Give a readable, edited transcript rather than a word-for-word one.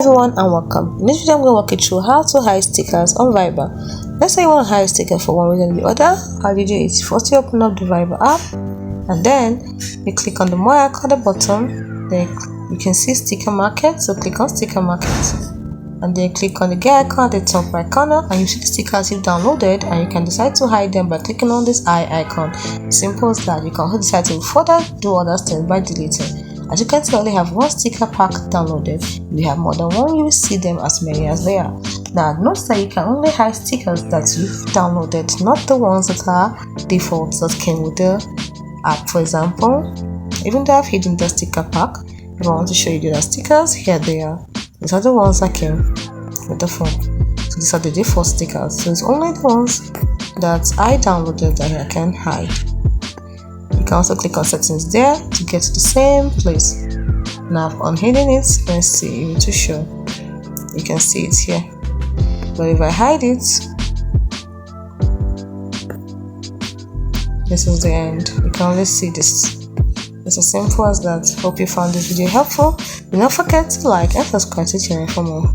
everyone and welcome. In this video I'm going to walk you through how to hide stickers on Viber. Let's say you want to hide a sticker for one reason or the other. How do you do it? First you open up the Viber app and then you click on the more icon at the bottom. Then you can see sticker market, so click on sticker market and then click on the gear icon at the top right corner and you see the stickers you've downloaded, and you can decide to hide them by clicking on this eye icon. Simple as that. You can also decide to further do other things by deleting. As you can see, I only have one sticker pack downloaded. If you have more than one, you will see them as many as they are. Now note that you can only hide stickers that you've downloaded, not the ones that are defaults that came with the app. For example, even though I've hidden the sticker pack, if I want to show you the other stickers, here they are. These are the ones that came with the phone. So these are the default stickers. So it's only the ones that I downloaded that I can hide. You can also click on settings there to get to the same place. Now I've unhidden it. Let's see to show. You can see it here. But if I hide it, this is the end. You can only see this. It's as simple as that. Hope you found this video helpful. Do not forget to like and subscribe to the channel for more.